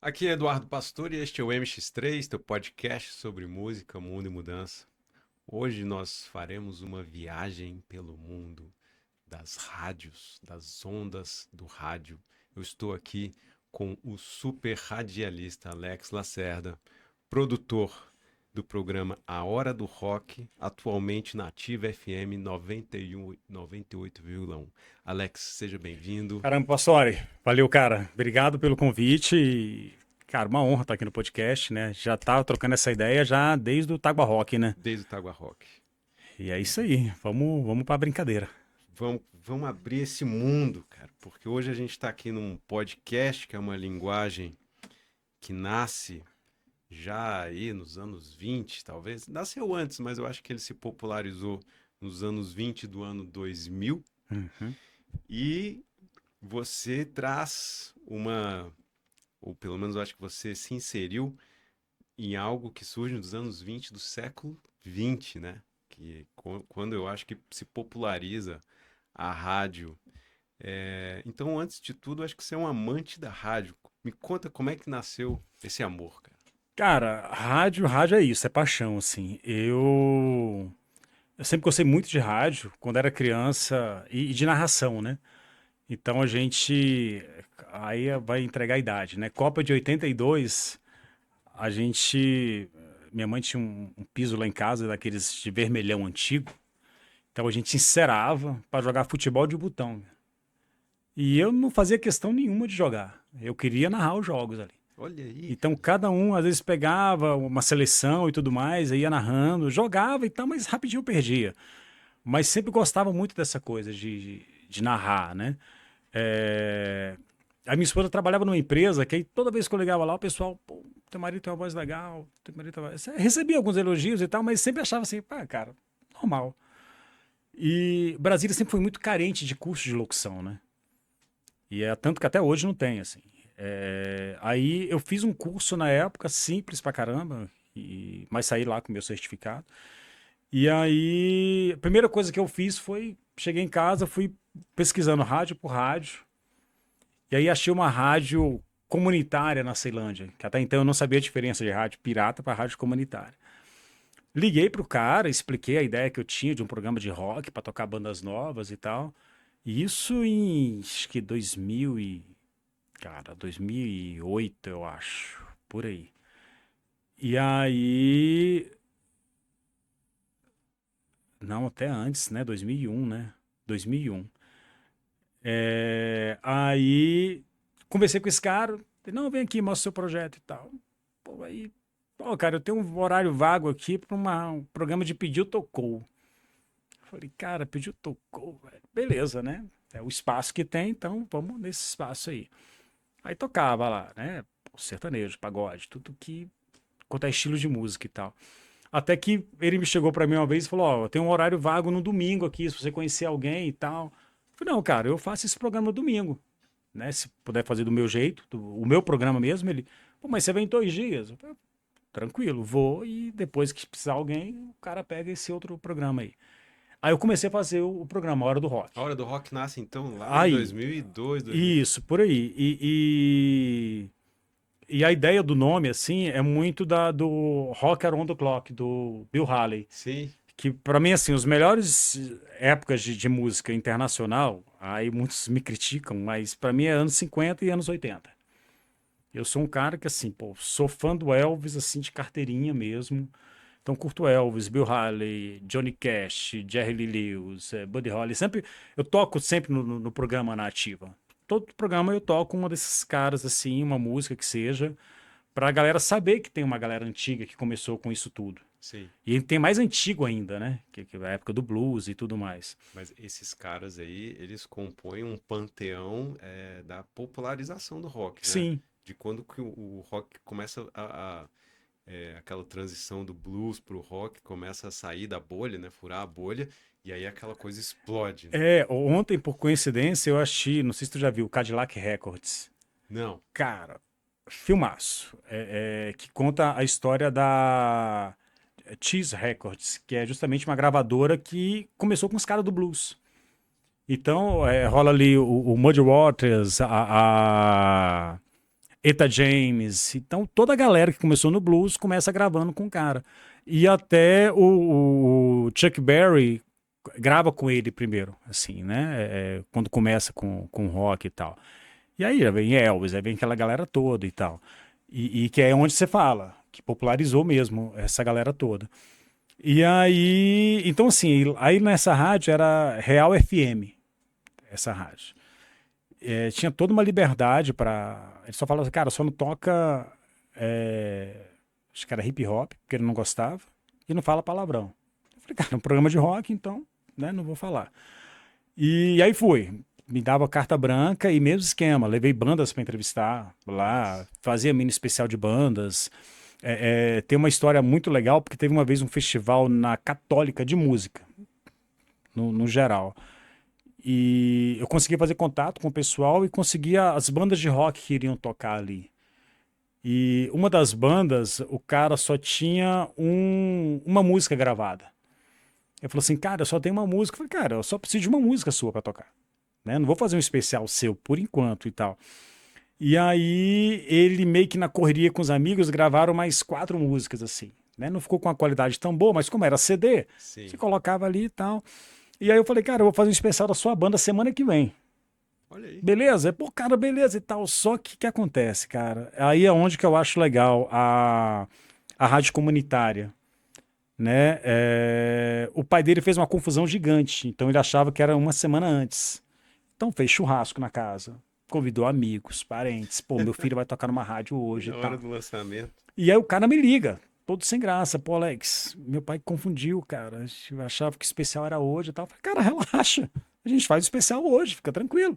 Aqui é Eduardo Pastor e este é o MX3, teu podcast sobre música, mundo e mudança. Hoje nós faremos uma viagem pelo mundo das rádios, das ondas do rádio. Eu estou aqui com o super radialista Alex Lacerda, produtor do programa A Hora do Rock, atualmente na Ativa FM 98,1. Alex, seja bem-vindo. Caramba, Pastore, valeu, cara. Obrigado pelo convite. Cara, uma honra estar aqui no podcast, né? Já tava trocando essa ideia já desde o Tagua Rock, né? Desde o Tagua Rock. E é isso aí. Vamos pra brincadeira. Vamos abrir esse mundo, cara, porque hoje a gente está aqui num podcast que é uma linguagem que nasce já aí nos anos 20, talvez. Nasceu antes, mas eu acho que ele se popularizou nos anos 20 do ano 2000. Uhum. E você traz ou pelo menos eu acho que você se inseriu em algo que surge nos anos 20 do século 20, né? Que quando eu acho que se populariza a rádio. Então, antes de tudo, acho que você é um amante da rádio. Me conta como é que nasceu esse amor, cara. Cara, rádio é isso, é paixão, assim. Eu sempre gostei muito de rádio quando era criança e de narração, né? Então a gente. Aí vai entregar a idade, né? Copa de 82, a gente. Minha mãe tinha um piso lá em casa, daqueles de vermelhão antigo. Então a gente encerava para jogar futebol de botão. E eu não fazia questão nenhuma de jogar. Eu queria narrar os jogos ali. Olha aí, Então cara. cada um às vezes pegava uma seleção e tudo mais, aí ia narrando, jogava e tal, mas rapidinho eu perdia. Mas sempre gostava muito dessa coisa de narrar, né? É... A minha esposa trabalhava numa empresa que aí toda vez que eu ligava lá, o pessoal, pô, teu marido tem uma voz legal, teu marido tem uma voz... Recebia alguns elogios e tal, mas sempre achava assim, pá, cara, normal. E Brasília sempre foi muito carente de curso de locução, né? E é tanto que até hoje não tem, assim. Aí eu fiz um curso na época, simples pra caramba, mas saí lá com meu certificado. E aí, a primeira coisa que eu fiz foi, cheguei em casa, fui pesquisando rádio por rádio, e aí achei uma rádio comunitária na Ceilândia, que até então eu não sabia a diferença de rádio pirata para rádio comunitária. Liguei pro cara, expliquei a ideia que eu tinha de um programa de rock para tocar bandas novas e tal. E isso em, acho que 2008, eu acho, por aí. E aí, não, até antes, né? 2001, né? 2001. Aí, conversei com esse cara, ele, não, vem aqui, mostra o seu projeto e tal. Pô, aí, pô, cara, eu tenho um horário vago aqui para um programa de pediu, tocou. Falei, cara, pediu, tocou, velho. Beleza, né? É o espaço que tem, então vamos nesse espaço aí. Aí tocava lá, né? Sertanejo, pagode, tudo que quanto é estilo de música e tal. Até que ele me chegou pra mim uma vez e falou: Ó, tem um horário vago no domingo aqui, se você conhecer alguém e tal. Eu falei: Não, cara, eu faço esse programa no domingo, né? Se puder fazer do meu jeito, o meu programa mesmo. Ele, pô, mas você vem em 2 dias? Eu falei, tranquilo, vou e depois que precisar alguém, o cara pega esse outro programa aí. Aí eu comecei a fazer o programa A Hora do Rock. A Hora do Rock nasce então lá em Aí, 2002, 2000. isso, por aí. E a ideia do nome, assim, é muito do Rock Around the Clock, do Bill Haley. Sim. Que, pra mim, assim, os melhores épocas de música internacional, aí muitos me criticam, mas pra mim é anos 50 e anos 80. Eu sou um cara que, assim, pô, sou fã do Elvis, assim, de carteirinha mesmo. Então, curto Elvis, Bill Haley, Johnny Cash, Jerry Lee Lewis, Buddy Holly. Sempre, eu toco sempre no programa na ativa. Todo programa eu toco uma desses caras, assim, uma música que seja, pra galera saber que tem uma galera antiga que começou com isso tudo. Sim. E tem mais antigo ainda, né? Que é a época do blues e tudo mais. Mas esses caras aí, eles compõem um panteão da popularização do rock, né? Sim, De quando que o rock começa aquela transição do blues pro rock começa a sair da bolha, né? Furar a bolha, e aí aquela coisa explode, né? ontem, por coincidência, eu achei, não sei se tu já viu, Cadillac Records. Não. Cara, filmaço. Que conta a história da Cheese Records, que é justamente uma gravadora que começou com os caras do blues. Então, rola ali o Muddy Waters, a Etta James. Então, toda a galera que começou no blues começa gravando com o cara. E até o Chuck Berry grava com ele primeiro, assim, né? Quando começa com rock e tal. E aí já vem Elvis, aí vem aquela galera toda e tal. E que é onde você fala, que popularizou mesmo essa galera toda. E aí, então assim, aí nessa rádio era Real FM, essa rádio. Tinha toda uma liberdade para. Ele só falava assim, cara, só não toca. Acho que era hip hop, porque ele não gostava, e não fala palavrão. Eu falei, cara, é um programa de rock, então, né, não vou falar. E aí fui. Me dava carta branca e mesmo esquema. Levei bandas para entrevistar lá, fazia mini especial de bandas. Tem uma história muito legal, porque teve uma vez um festival na Católica de música, no geral. E eu conseguia fazer contato com o pessoal e conseguia as bandas de rock que iriam tocar ali. E uma das bandas, o cara só tinha uma música gravada. Ele falou assim, cara, eu só tenho uma música. Eu falei, cara, eu só preciso de uma música sua para tocar. Né? Não vou fazer um especial seu por enquanto e tal. E aí ele meio que na correria com os amigos gravaram mais 4 músicas assim. Né? Não ficou com uma qualidade tão boa, mas como era CD, Sim. você colocava ali e tal. E aí eu falei, cara, eu vou fazer um especial da sua banda semana que vem. Olha aí. Beleza? Pô, cara, beleza e tal. Só que o que acontece, cara? Aí é onde que eu acho legal a rádio comunitária. Né? O pai dele fez uma confusão gigante, então ele achava que era uma semana antes. Então fez churrasco na casa, convidou amigos, parentes. Pô, meu filho vai tocar numa rádio hoje Na e hora tal. do lançamento. E aí o cara me liga, todo sem graça. Pô, Alex, meu pai confundiu, cara. Eu achava que o especial era hoje e tal. Eu falei, cara, relaxa. A gente faz o especial hoje, fica tranquilo.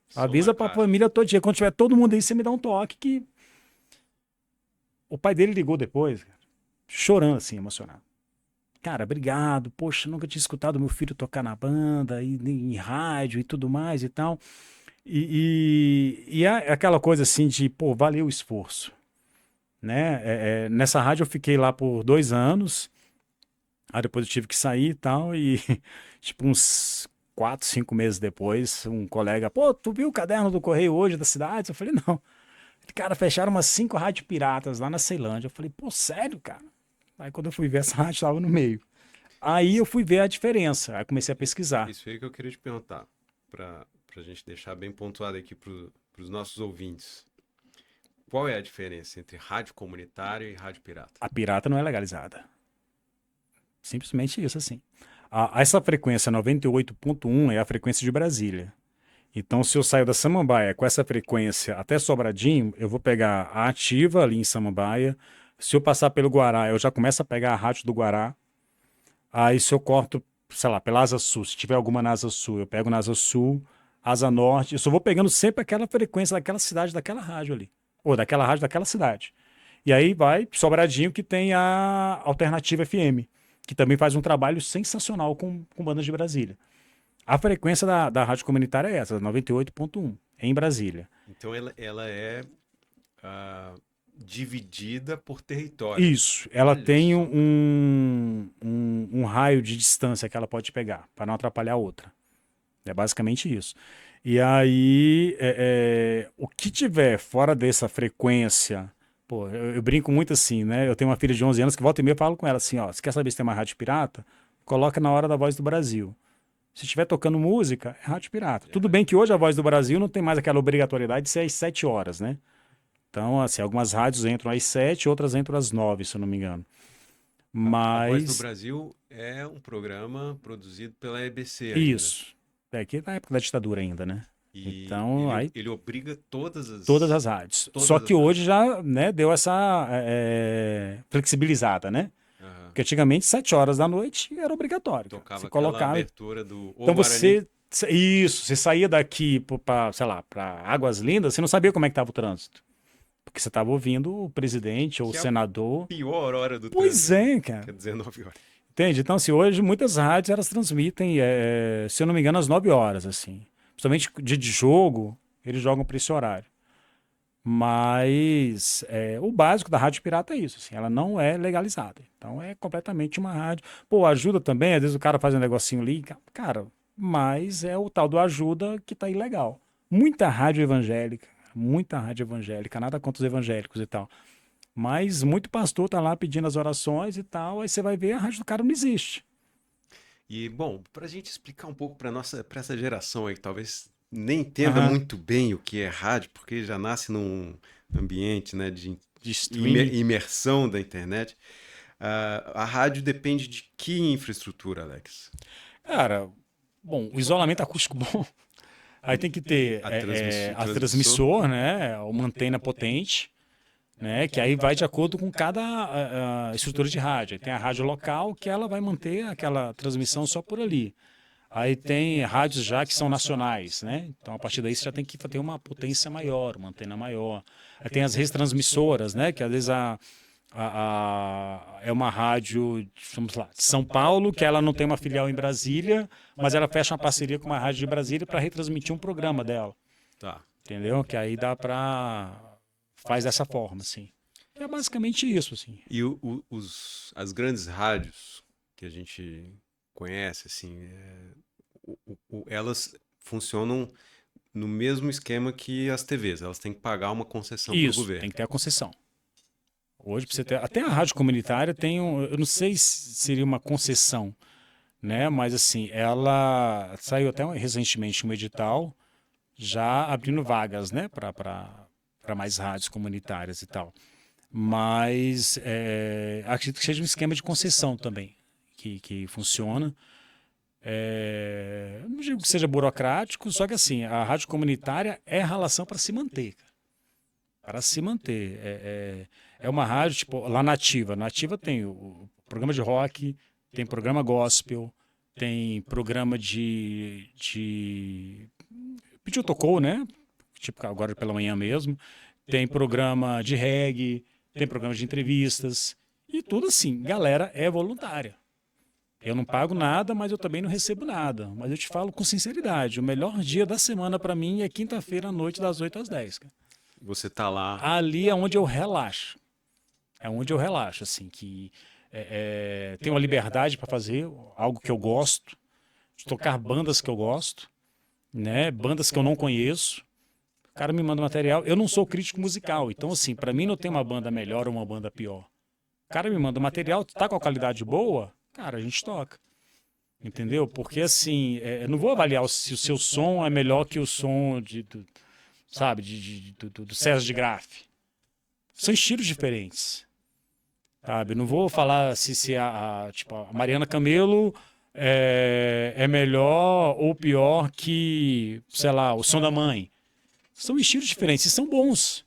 Som na Avisa pra caixa. família todo dia. Quando tiver todo mundo aí, você me dá um toque que... O pai dele ligou depois, cara, chorando assim, emocionado. Cara, obrigado. Poxa, nunca tinha escutado meu filho tocar na banda, em rádio e tudo mais e tal. E é aquela coisa assim de, pô, valeu o esforço. Né? Nessa rádio eu fiquei lá por 2 anos. Aí depois eu tive que sair e tal. E tipo uns 4, 5 meses depois, um colega, pô, tu viu o caderno do Correio hoje da cidade? Eu falei, não. Cara, fecharam umas 5 rádios piratas lá na Ceilândia. Eu falei, pô, sério, cara? Aí quando eu fui ver, essa rádio estava no meio. Aí eu fui ver a diferença. Aí comecei a pesquisar. Isso aí que eu queria te perguntar, para a gente deixar bem pontuado aqui para os nossos ouvintes. Qual é a diferença entre rádio comunitária e rádio pirata? A pirata não é legalizada. Simplesmente isso, assim. Essa frequência 98.1 é a frequência de Brasília. Então, se eu saio da Samambaia com essa frequência até Sobradinho, eu vou pegar a ativa ali em Samambaia. Se eu passar pelo Guará, eu já começo a pegar a rádio do Guará. Aí, se eu corto, sei lá, pela Asa Sul, se tiver alguma na Asa Sul, eu pego na Asa Sul, Asa Norte. Eu só vou pegando sempre aquela frequência daquela cidade, daquela rádio ali. Ou daquela rádio, daquela cidade. E aí vai Sobradinho, que tem a Alternativa FM, que também faz um trabalho sensacional com bandas de Brasília. A frequência da rádio comunitária é essa, 98.1, em Brasília. Então ela é dividida por território. Isso, ela Olha tem só. um raio de distância que ela pode pegar, para não atrapalhar a outra. É basicamente isso. E aí, o que tiver fora dessa frequência... Pô, eu brinco muito assim, né? Eu tenho uma filha de 11 anos que volta e meia eu falo com ela assim, ó, você quer saber se tem uma rádio pirata? Coloca na hora da Voz do Brasil. Se estiver tocando música, é rádio pirata. Tudo bem que hoje a Voz do Brasil não tem mais aquela obrigatoriedade de ser às 7 horas, né? Então, assim, algumas rádios entram às 7, outras entram às 9, se eu não me engano. A Voz do Mas, Brasil é um programa produzido pela EBC ainda. isso. É que na época da ditadura ainda, né? E Então, aí ele obriga todas todas as rádios. todas Só as que hoje rádios. já, né, deu essa flexibilizada, né? Aham. Porque antigamente, 7 horas da noite era obrigatório, cara. Tocava Você aquela colocava. abertura do O Então Guarani. você saía daqui para, sei lá, para Águas Lindas, você não sabia como é que estava o trânsito. Porque você estava ouvindo o presidente ou o Que é a senador. pior hora do Pois trânsito, é, que cara. é 19 horas. Entende? Então, assim, hoje muitas rádios elas transmitem, se eu não me engano, às 9 horas, assim. Principalmente dia de jogo, eles jogam para esse horário. Mas o básico da rádio pirata é isso, assim, ela não é legalizada. Então é completamente uma rádio. Pô, ajuda também, às vezes o cara faz um negocinho ali, cara, mas é o tal do ajuda que tá ilegal. Muita rádio evangélica, cara. Muita rádio evangélica, nada contra os evangélicos e tal. Mas muito pastor tá lá pedindo as orações e tal, aí você vai ver a rádio do cara não existe. E, bom, para a gente explicar um pouco para essa geração aí que talvez nem entenda Aham. muito bem o que é rádio, porque já nasce num ambiente, né, de De streaming. imersão da internet, a rádio depende de que infraestrutura, Alex? Cara, bom, o isolamento acústico bom. Aí tem que ter O a transmissor? transmissor, né? Uma antena potente, né? Que aí vai de acordo com cada estrutura de rádio. Aí tem a rádio local, que ela vai manter aquela transmissão só por ali. Aí tem rádios já que são nacionais, né? Então a partir daí você já tem que ter uma potência maior, uma antena maior. Aí tem as retransmissoras, né? Que às vezes é uma rádio, vamos lá, de São Paulo, que ela não tem uma filial em Brasília, mas ela fecha uma parceria com uma rádio de Brasília para retransmitir um programa dela, Tá. entendeu? Que aí dá para faz dessa forma, assim. É basicamente isso, assim. E as grandes rádios que a gente conhece, assim, elas funcionam no mesmo esquema que as TVs. Elas têm que pagar uma concessão para o Isso, governo. tem que ter a concessão. Hoje, pra você ter, até a rádio comunitária tem um, eu não sei se seria uma concessão, né? Mas assim, ela saiu até recentemente um edital já abrindo vagas, né, para mais rádios comunitárias e tal. Mas acredito que seja um esquema de concessão também que funciona. Não digo que seja burocrático, só que assim, a rádio comunitária é relação para se manter, cara. Para se manter. É uma rádio, tipo, lá na Ativa. Na Ativa tem o programa de rock, tem programa gospel, tem programa de pediu tocou, né? Tipo agora pela manhã mesmo. Tem programa de reggae, tem programa de entrevistas. E tudo assim, galera é voluntária. Eu não pago nada, mas eu também não recebo nada. Mas eu te falo com sinceridade, o melhor dia da semana para mim é quinta-feira à noite, das 8 às 10. Cara. Você tá lá. Ali é onde eu relaxo. É onde eu relaxo, assim, que tenho uma liberdade para fazer algo que eu gosto, de tocar bandas que eu gosto, né? Bandas que eu não conheço. O cara me manda material. Eu não sou crítico musical, então assim, para mim não tem uma banda melhor ou uma banda pior. O cara me manda material, tá com a qualidade boa, cara, a gente toca. Entendeu? Porque assim, eu não vou avaliar se o seu som é melhor que o som sabe, do César de Graf. São estilos diferentes. Sabe? Não vou falar se tipo, a Mariana Camelo é melhor ou pior que, sei lá, o Som da Mãe. São estilos diferentes e são bons.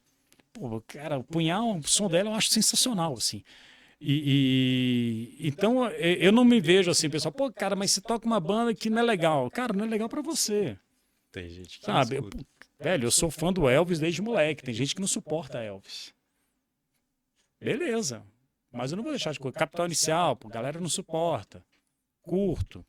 Pô, cara, o punhal, o som dela eu acho sensacional, assim. Então eu não me vejo assim, pessoal, pô, cara, mas você toca uma banda que não é legal. Cara, não é legal pra você, Tem gente que sabe? escuta. Velho, eu sou fã do Elvis desde moleque. Tem gente que não suporta Elvis. Beleza. Mas eu não vou deixar de coisa. Capital Inicial, pô, galera não suporta. Curto.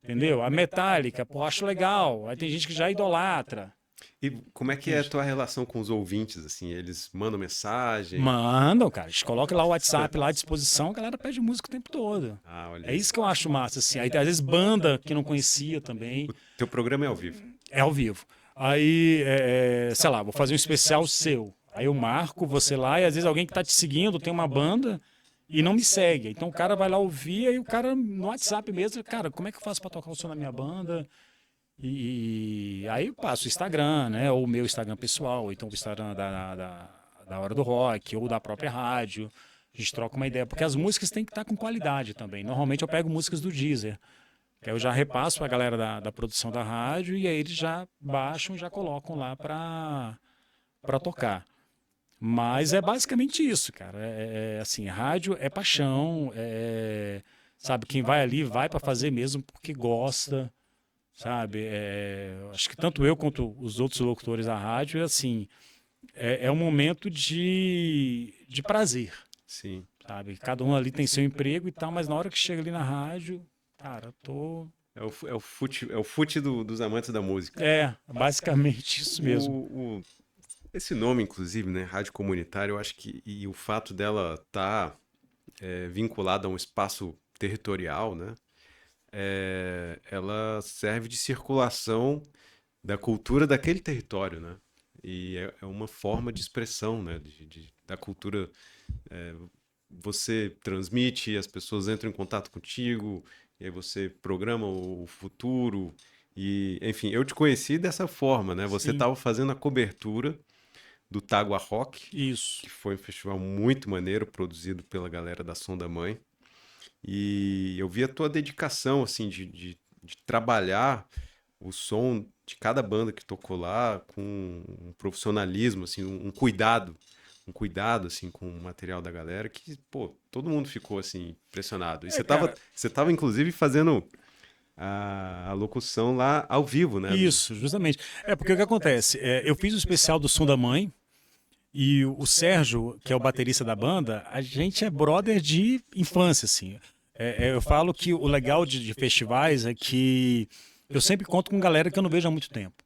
Entendeu? A Metallica, pô, acho legal. Aí tem gente que já idolatra. E como é que é a tua relação com os ouvintes, assim? Eles mandam mensagem? Mandam, cara. Eles colocam lá o WhatsApp lá à disposição, a galera pede música o tempo todo. Ah, olha É aí. isso que eu acho massa, assim. Aí às vezes banda que não conhecia também, O teu programa é ao vivo. é ao vivo. Aí, sei lá, vou fazer um especial seu. Aí eu marco você lá e às vezes alguém que tá te seguindo tem uma banda e não me segue. Então o cara vai lá ouvir e o cara no WhatsApp mesmo, cara, como é que eu faço para tocar o som da minha banda? E aí eu passo o Instagram, né? Ou o meu Instagram pessoal, ou então o Instagram da Hora do Rock, ou da própria rádio. A gente troca uma ideia, porque as músicas têm que estar com qualidade também. Normalmente eu pego músicas do Deezer, que aí eu já repasso para a galera da produção da rádio e aí eles já baixam e já colocam lá para tocar. Mas é basicamente isso, cara. Assim, rádio é paixão, sabe? Quem vai ali vai para fazer mesmo porque gosta, sabe? Acho que tanto eu quanto os outros locutores da rádio, assim, é um momento de prazer, Sim. sabe? Cada um ali tem seu emprego e tal, mas na hora que chega ali na rádio, cara, tô. É o fute dos amantes da música. Basicamente isso mesmo. Esse nome, inclusive, né, rádio comunitária, eu acho que e o fato dela estar vinculada a um espaço territorial, né, ela serve de circulação da cultura daquele território, né? E é uma forma de expressão, né? Da cultura. é, Você transmite, as pessoas entram em contato contigo, e aí você programa o futuro. E, enfim, eu te conheci dessa forma, né? Você Sim, estava fazendo a cobertura do Tagua Rock, isso. que foi um festival muito maneiro, produzido pela galera da Som da Mãe. E eu vi a tua dedicação, assim, de trabalhar o som de cada banda que tocou lá com um profissionalismo, assim, um cuidado, assim, com o material da galera que, pô, todo mundo ficou, assim, impressionado. E É, cara, você tava, inclusive, fazendo a locução lá ao vivo, né? isso, justamente. É porque o que acontece? Eu fiz o especial do Som da Mãe e o Sérgio, que é o baterista da banda, a gente é brother de infância, assim. Eu falo que o legal de festivais é que eu sempre conto com galera que eu não vejo há muito tempo.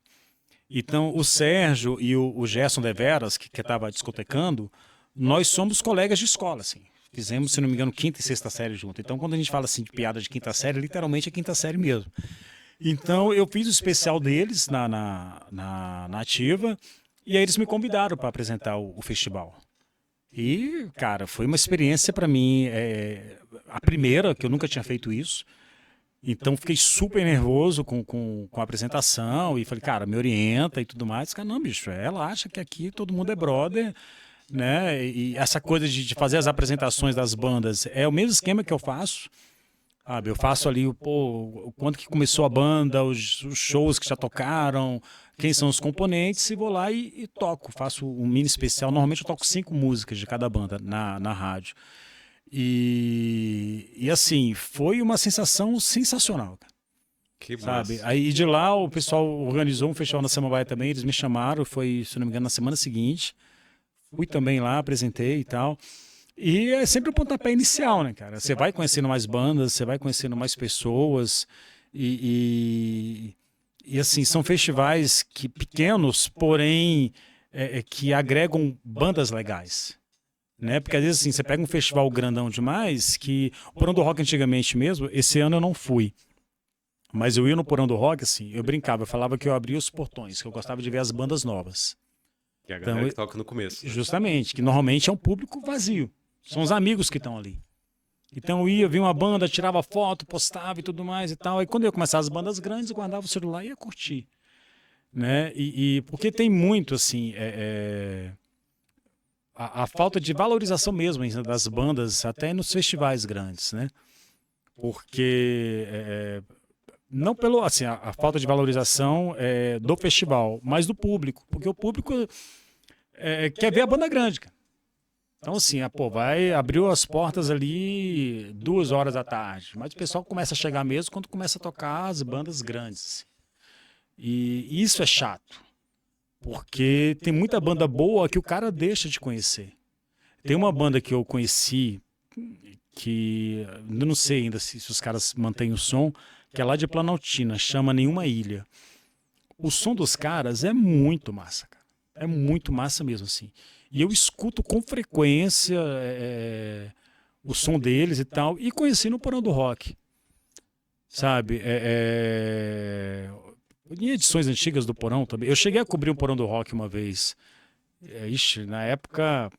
Então, o Sérgio e o Gerson Deveras, que estava discotecando, nós somos colegas de escola, assim. Fizemos, se não me engano, quinta e sexta série junto. Então, quando a gente fala assim de piada de quinta série, literalmente é quinta série mesmo. Então, eu fiz o especial deles na ativa e aí eles me convidaram para apresentar o festival. E, cara, foi uma experiência para mim, a primeira, que eu nunca tinha feito isso. Então, fiquei super nervoso com a apresentação e falei, cara, me orienta e tudo mais. Cara, não, bicho, ela acha que aqui todo mundo é brother, né? E essa coisa de fazer as apresentações das bandas é o mesmo esquema que eu faço. Sabe, eu faço ali o quanto que começou a banda, os shows que já tocaram, quem são os componentes, e vou lá e toco. Faço um mini especial. Normalmente eu toco 5 músicas de cada banda na rádio. E assim, foi uma sensação sensacional, cara, Que sabe? massa. Aí de lá o pessoal organizou um festival na Samambaia também, eles me chamaram, foi, se não me engano, na semana seguinte. Fui também lá, apresentei e tal. E é sempre o pontapé inicial, né, cara? Você vai conhecendo mais bandas, você vai conhecendo mais pessoas e assim, são festivais que pequenos, porém que agregam bandas legais. Né? Porque às vezes assim, você pega um festival grandão demais, que o Porão do Rock antigamente mesmo, esse ano eu não fui. Mas eu ia no Porão do Rock, assim, eu brincava, eu falava que eu abria os portões, que eu gostava de ver as bandas novas. Que é a galera Então, que toca no começo, né? justamente, que normalmente é um público vazio. São os amigos que estão ali. Então eu ia, via uma banda, tirava foto, postava e tudo mais e tal. Aí quando eu começava as bandas grandes, eu guardava o celular e ia curtir. Né? Porque tem muito, assim, a falta de valorização mesmo ainda das bandas, até nos festivais grandes, né? Porque não pelo assim a falta de valorização do festival, mas do público, porque o público quer ver a banda grande, cara. Então assim, pô, abriu as portas ali 2 horas da tarde, mas o pessoal começa a chegar mesmo quando começa a tocar as bandas grandes. E isso é chato, porque tem muita banda boa que o cara deixa de conhecer. Tem uma banda que eu conheci que eu não sei ainda se os caras mantêm o som, que é lá de Planaltina, chama Nenhuma Ilha. O som dos caras é muito massa, cara. É muito massa mesmo, assim. E eu escuto com frequência o som deles e tal, e conheci no Porão do Rock, sabe? Em edições antigas do Porão também. Eu cheguei a cobrir um Porão do Rock uma vez. Ixi, na época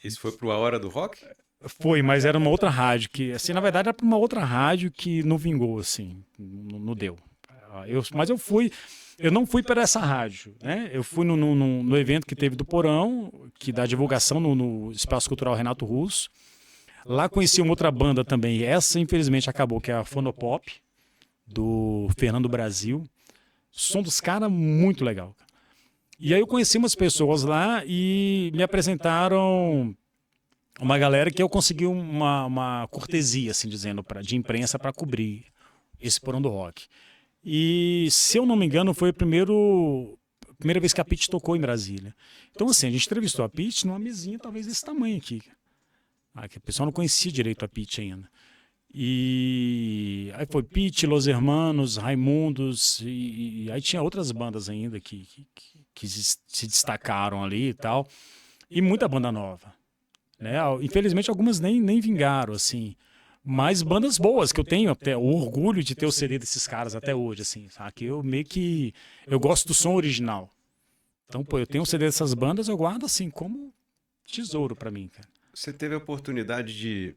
Esse foi pro A Hora do Rock? foi, mas era uma outra rádio que, assim, na verdade era para uma outra rádio que não vingou, assim, não deu. Mas eu não fui para essa rádio, né? Eu fui no evento que teve do Porão, que dá divulgação no Espaço Cultural Renato Russo. Lá conheci uma outra banda também, essa infelizmente acabou, que é a Fonopop, do Fernando Brasil. O som dos caras muito legal. E aí eu conheci umas pessoas lá e me apresentaram uma galera que eu consegui uma cortesia, assim dizendo, de imprensa para cobrir esse Porão do Rock. E, se eu não me engano, foi a primeira vez que a Pitty tocou em Brasília. Então, assim, a gente entrevistou a Pitty numa mesinha talvez desse tamanho aqui. Que o pessoal não conhecia direito a Pitty ainda. E aí foi Pitty, Los Hermanos, Raimundos, e aí tinha outras bandas ainda que se destacaram ali e tal. E muita banda nova. Né? Infelizmente algumas nem vingaram, assim. Mas bandas boas, que eu tenho até o orgulho de ter o CD desses caras até hoje, assim, sabe? Eu meio que eu gosto do som original. Então, pô, eu tenho um CD dessas bandas, eu guardo assim, como tesouro pra mim, cara. Você teve a oportunidade de,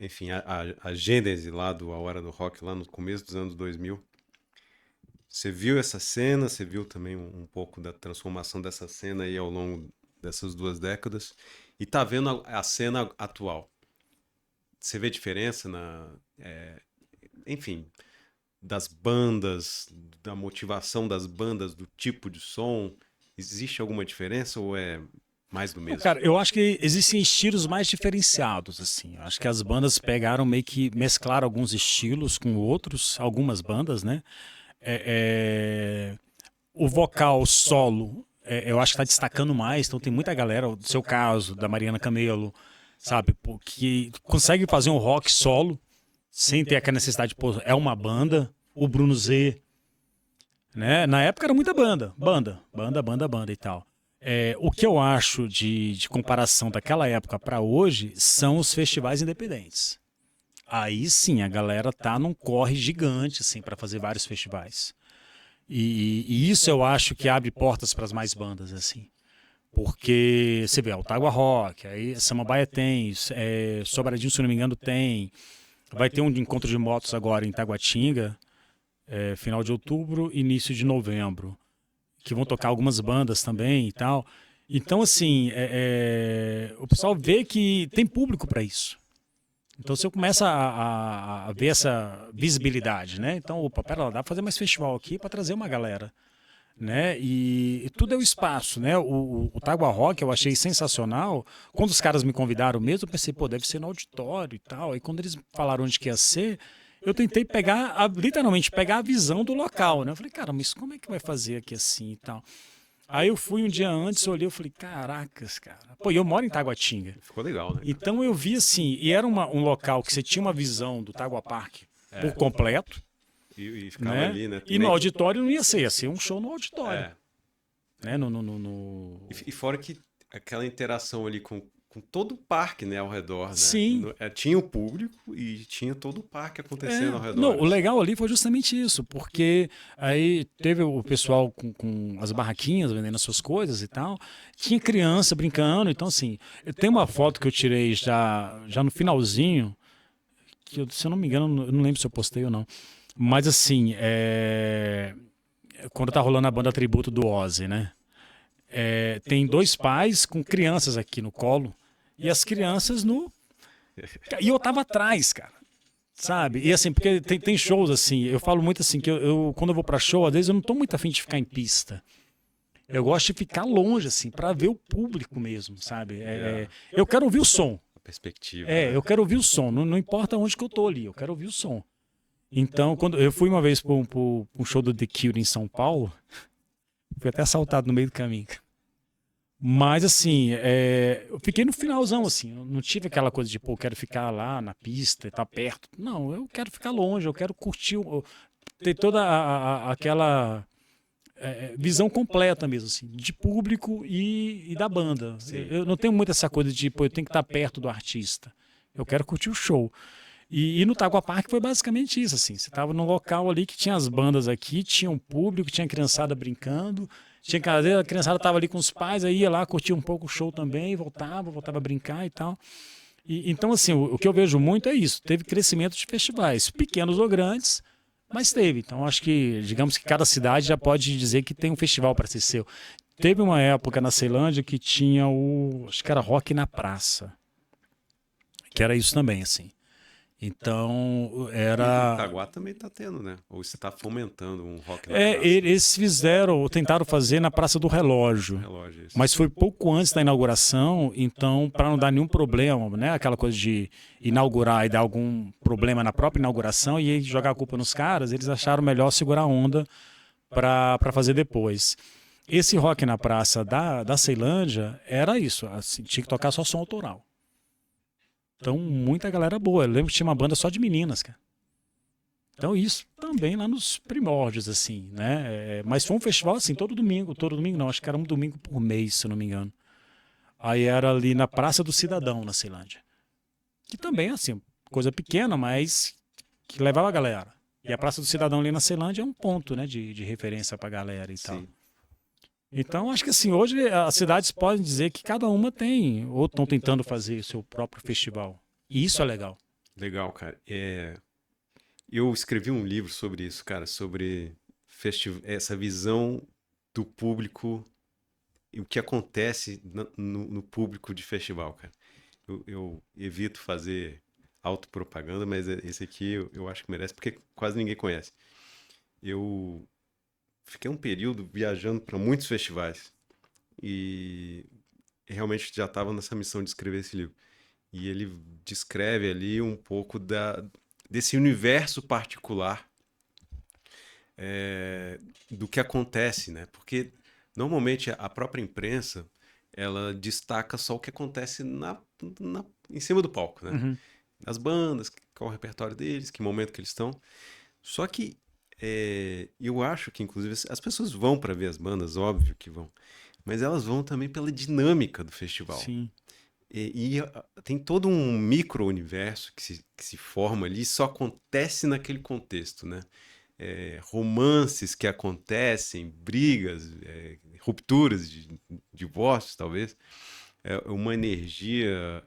enfim, a gênese lá do A Hora do Rock, lá no começo dos anos 2000. Você viu essa cena, você viu também um pouco da transformação dessa cena aí ao longo dessas 2 décadas, e tá vendo a cena atual. Você vê diferença enfim, das bandas, da motivação das bandas, do tipo de som? Existe alguma diferença ou é mais do Não, mesmo? cara, eu acho que existem estilos mais diferenciados, assim. Eu acho que as bandas pegaram meio que mesclaram alguns estilos com outros, algumas bandas, né? É, o vocal solo, eu acho que está destacando mais. Então tem muita galera, do seu caso, da Mariana Camelo, sabe, pô, que consegue fazer um rock solo sem ter aquela necessidade de, pô, é uma banda. O Bruno Z, né? Na época era muita banda e tal. O que eu acho de comparação daquela época para hoje são os festivais independentes. Aí sim, a galera tá num corre gigante assim para fazer vários festivais. E isso eu acho que abre portas para as mais bandas assim. Porque você vê, o Tagua Rock, aí Samambaia tem, Sobradinho, se não me engano, tem. Vai ter um encontro de motos agora em Taguatinga, final de outubro, início de novembro, que vão tocar algumas bandas também e tal. Então, assim, o pessoal vê que tem público para isso. Então, você começa a ver essa visibilidade, né? Então, opa, pera lá, dá pra fazer mais festival aqui para trazer uma galera, né? E tudo é o espaço, né? O Tagua Rock eu achei sensacional. Quando os caras me convidaram mesmo, eu pensei, pô, deve ser no auditório e tal. Aí quando eles falaram onde que ia ser, eu tentei pegar, literalmente, pegar a visão do local, né? Eu falei, cara, mas como é que vai fazer aqui assim e tal? Aí eu fui um dia antes, olhei, eu falei, caracas, cara. Pô, e eu moro em Taguatinga. Ficou legal, né? Então eu vi assim, e era um local que você tinha uma visão do Tagua Park por completo, E ficava né? ali, né? E no auditório não ia ser um show no auditório. É. Né? E fora que aquela interação ali com todo o parque, né, ao redor, né? Sim. Tinha o público e tinha todo o parque acontecendo ao redor. Não, o legal ali foi justamente isso, porque aí teve o pessoal com as barraquinhas vendendo as suas coisas e tal, tinha criança brincando, então assim, eu tenho uma foto que eu tirei já no finalzinho, que se eu não me engano, eu não lembro se eu postei ou não, mas assim, quando tá rolando a banda tributo do Ozzy, né? Tem dois pais com crianças aqui no colo e as crianças no. E eu tava atrás, cara. Sabe? E assim, porque tem shows assim, eu falo muito assim, que quando eu vou pra show, às vezes eu não tô muito afim de ficar em pista. Eu gosto de ficar longe, assim, pra ver o público mesmo, sabe? Eu quero ouvir o som. A perspectiva. Né? Eu quero ouvir o som. Não importa onde que eu tô ali, eu quero ouvir o som. Então, quando eu fui uma vez para um show do The Cure em São Paulo, fui até assaltado no meio do caminho. Mas, assim, eu fiquei no finalzão, assim. Eu não tive aquela coisa de, pô, eu quero ficar lá na pista e tá perto. Não, eu quero ficar longe, eu quero curtir, ter toda aquela visão completa mesmo, assim, de público e da banda. Eu não tenho muito essa coisa de, pô, eu tenho que estar perto do artista. Eu quero curtir o show. E no Tagua Park foi basicamente isso, assim. Você estava num local ali que tinha as bandas aqui, tinha um público, tinha criançada brincando, a criançada estava ali com os pais, aí ia lá, curtia um pouco o show também, voltava a brincar e tal. Então, assim, o que eu vejo muito é isso. Teve crescimento de festivais, pequenos ou grandes, mas teve. Então, acho que, digamos que cada cidade já pode dizer que tem um festival para ser seu. Teve uma época na Ceilândia que tinha acho que era Rock na Praça, que era isso também, assim. Então, era... E Itaguá também tá tendo, né? Ou você tá fomentando um rock na praça. Eles tentaram fazer na Praça do Relógio. Mas foi pouco antes da inauguração, então, para não dar nenhum problema, né? Aquela coisa de inaugurar e dar algum problema na própria inauguração e jogar a culpa nos caras, eles acharam melhor segurar a onda para fazer depois. Esse rock na praça da Ceilândia era isso, assim, tinha que tocar só som autoral. Então, muita galera boa. Eu lembro que tinha uma banda só de meninas, cara. Então, isso também lá nos primórdios, assim, né? Mas foi um festival, assim, todo domingo não, acho que era um domingo por mês, se eu não me engano. Aí era ali na Praça do Cidadão, na Ceilândia. Que também, assim, coisa pequena, mas que levava a galera. E a Praça do Cidadão ali na Ceilândia é um ponto, né, de referência pra galera e tal. Então, acho que assim, hoje as cidades podem dizer que cada uma tem, ou estão tentando fazer o seu próprio festival. E isso é legal. Legal, cara. Eu escrevi um livro sobre isso, cara, sobre essa visão do público e o que acontece no público de festival, cara. Eu evito fazer autopropaganda, mas esse aqui eu acho que merece, porque quase ninguém conhece. Eu fiquei um período viajando para muitos festivais e realmente já estava nessa missão de escrever esse livro. E ele descreve ali um pouco desse universo particular do que acontece, né? Porque normalmente a própria imprensa ela destaca só o que acontece em cima do palco, né? Uhum. As bandas, qual é o repertório deles, que momento que eles estão. Só que eu acho que, inclusive, as pessoas vão para ver as bandas, óbvio que vão, mas elas vão também pela dinâmica do festival. Sim. Tem todo um micro-universo que se forma ali, só acontece naquele contexto, né? Romances que acontecem, brigas, rupturas, divórcios, talvez. Uma energia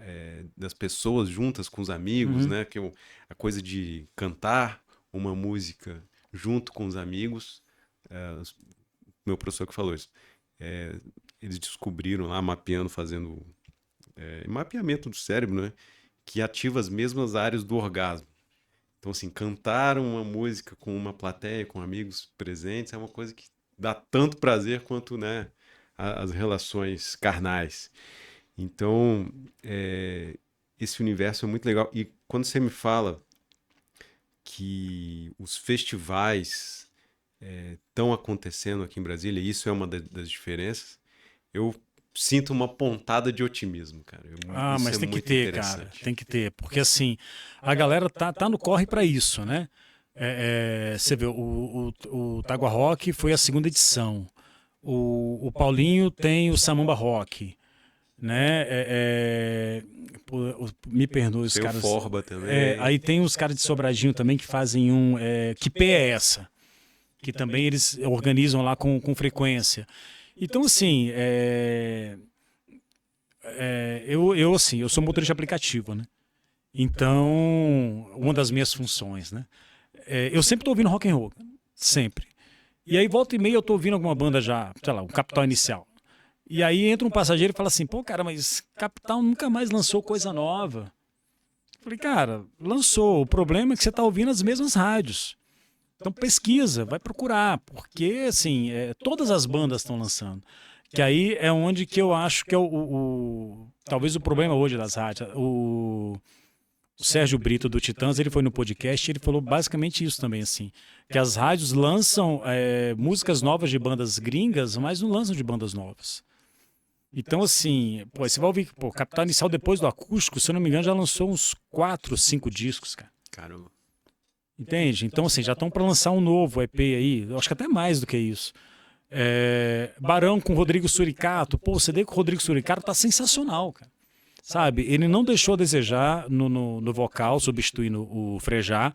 das pessoas juntas com os amigos, Uhum. né? A coisa de cantar uma música junto com os amigos. Meu professor que falou isso. Eles descobriram lá, mapeando, fazendo mapeamento do cérebro, né? Que ativa as mesmas áreas do orgasmo. Então, assim, cantar uma música com uma plateia, com amigos presentes, é uma coisa que dá tanto prazer quanto, né, as relações carnais. Então, esse universo é muito legal. E quando você me fala que os festivais estão acontecendo aqui em Brasília, e isso é uma das diferenças, eu sinto uma pontada de otimismo, cara. Ah, Isso mas é tem que muito ter, cara. interessante. Tem que ter. Porque assim, a galera tá no corre para isso, né? Você vê, o Tagua Rock foi a segunda edição. O Paulinho tem o Samamba Rock, né? Me perdoe os Tem o caras. Forba também. Aí tem os caras de Sobradinho também que fazem um. Que pé é essa? Que também eles organizam lá com frequência. Então, assim, assim, eu sou motorista de aplicativo, né? Então, uma das minhas funções, né? Eu sempre tô ouvindo rock and roll, sempre. E aí, volta e meia, eu tô ouvindo alguma banda já, sei lá, o Capital Inicial. E aí entra um passageiro e fala assim, pô, cara, mas Capital nunca mais lançou coisa nova. Eu falei, cara, lançou. O problema é que você tá ouvindo as mesmas rádios. Então pesquisa, vai procurar, porque assim, todas as bandas estão lançando. Que aí é onde que eu acho que é talvez o problema hoje das rádios. O Sérgio Brito do Titãs, ele foi no podcast e ele falou basicamente isso também, assim, que as rádios lançam músicas novas de bandas gringas, mas não lançam de bandas novas. Então, assim, pô, você vai ouvir, pô, Capital Inicial depois do acústico, se eu não me engano, já lançou uns 4, 5 discos, cara. Caramba. Entende? Então, assim, já estão para lançar um novo EP aí, eu acho que até mais do que isso. Barão com Rodrigo Suricato, pô, o CD com o Rodrigo Suricato tá sensacional, cara. Sabe? Ele não deixou a desejar no vocal, substituindo o Frejá.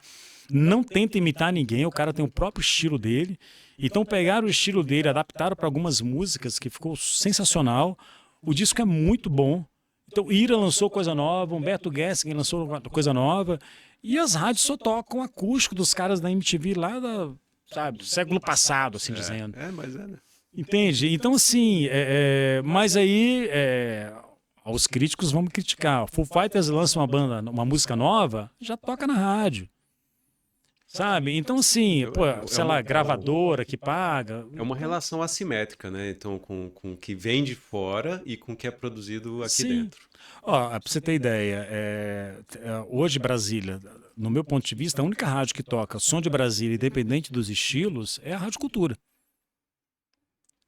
Não tenta imitar ninguém, o cara tem o próprio estilo dele. Então pegaram o estilo dele, adaptaram para algumas músicas, que ficou sensacional. O disco é muito bom. Então Ira lançou coisa nova, Humberto Gessinger lançou coisa nova. E as rádios só tocam acústico dos caras da MTV lá do século passado, assim dizendo. Mas né? Entende? Então, assim, mas aí os críticos vão me criticar. Foo Fighters lança uma música nova, já toca na rádio. Sabe? Então, assim, pô, sei lá, gravadora que paga. É uma relação assimétrica, né? Então, com o que vem de fora e com o que é produzido aqui dentro. Ó, pra você ter ideia, hoje Brasília, no meu ponto de vista, a única rádio que toca som de Brasília, independente dos estilos, é a Rádio Cultura.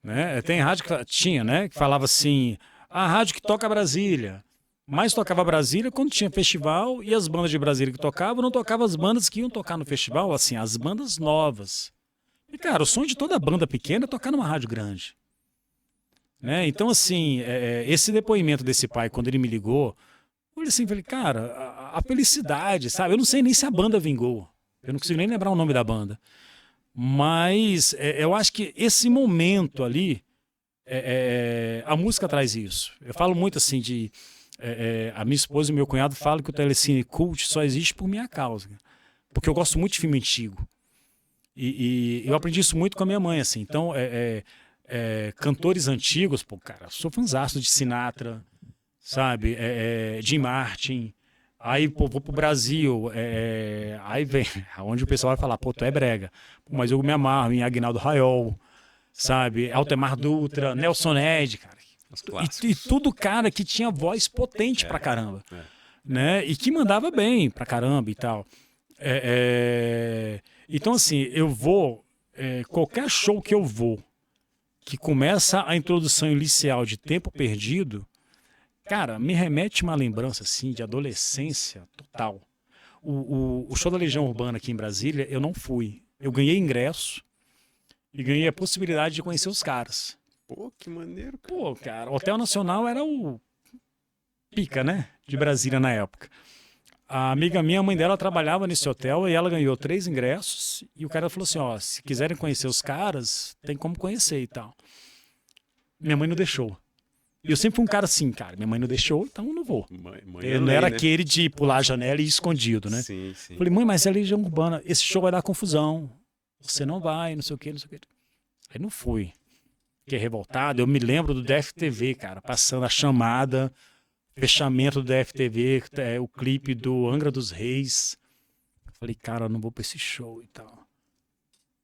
Né? Tem rádio que tinha, né? Que falava assim, a rádio que toca Brasília. Mas tocava Brasília quando tinha festival e as bandas de Brasília que tocavam não tocavam as bandas que iam tocar no festival, assim, as bandas novas. E, cara, o sonho de toda banda pequena é tocar numa rádio grande. Né? Então, assim, esse depoimento desse pai, quando ele me ligou, eu falei, cara, a felicidade, sabe? Eu não sei nem se a banda vingou. Eu não consigo nem lembrar o nome da banda. Mas eu acho que esse momento ali a música traz isso. Eu falo muito assim a minha esposa e meu cunhado falam que o Telecine Cult só existe por minha causa. Porque eu gosto muito de filme antigo. E eu aprendi isso muito com a minha mãe, assim. Então, cantores antigos, pô, cara, sou fãzaço de Sinatra, sabe? Jim Martin. Aí, pô, vou pro Brasil, aí vem, onde o pessoal vai falar, pô, tu é brega. Pô, mas eu me amarro em Aguinaldo Raiol, sabe? Altemar Dutra, Nelson Ned, cara. Os E clássicos. tudo cara que tinha voz potente pra caramba, É. né? E que mandava bem pra caramba e tal. Então, assim, eu vou, qualquer show que eu vou, que começa a introdução inicial de Tempo Perdido, cara, me remete uma lembrança, assim, de adolescência total. O show da Legião Urbana aqui em Brasília, eu não fui. Eu ganhei ingresso e ganhei a possibilidade de conhecer os caras. Pô, que maneiro, cara. Pô, cara, o Hotel Nacional era o pica, né? De Brasília na época. A amiga minha, a mãe dela trabalhava nesse hotel e ela ganhou 3 ingressos. E o cara falou assim: ó, se quiserem conhecer os caras, tem como conhecer e tal. Minha mãe não deixou. E eu sempre fui um cara assim, cara, minha mãe não deixou, então eu não vou. Mãe Eu não era aquele de pular a janela e ir escondido, né? Sim, sim. Falei, mãe, mas é Legião Urbana, esse show vai dar confusão. Você não vai, não sei o quê, não sei o quê. Aí não fui. Fiquei revoltado. Eu me lembro do DFTV, cara, passando a chamada, fechamento do DFTV, o clipe do Angra dos Reis. Falei, cara, eu não vou pra esse show e tal.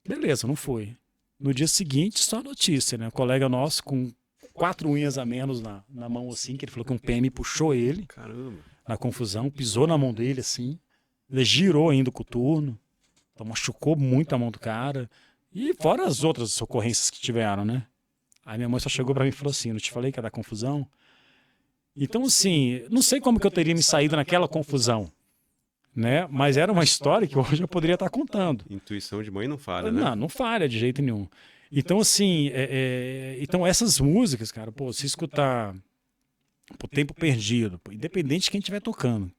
Beleza, não fui. No dia seguinte, só notícia, né? Um colega nosso com 4 unhas a menos na mão, assim, que ele falou que um PM puxou ele Caramba. na confusão, pisou na mão dele, assim. Ele girou ainda o coturno. Então machucou muito a mão do cara. E fora as outras ocorrências que tiveram, né? Aí minha mãe só chegou pra mim e falou assim, não te falei que ia dar confusão? Então, assim, não sei como que eu teria me saído naquela confusão, né? Mas era uma história que hoje eu poderia estar contando. Intuição de mãe não falha, né? Não, não falha de jeito nenhum. Então, assim, então essas músicas, cara, pô, se escutar por Tempo Perdido, pô, independente de quem estiver tocando,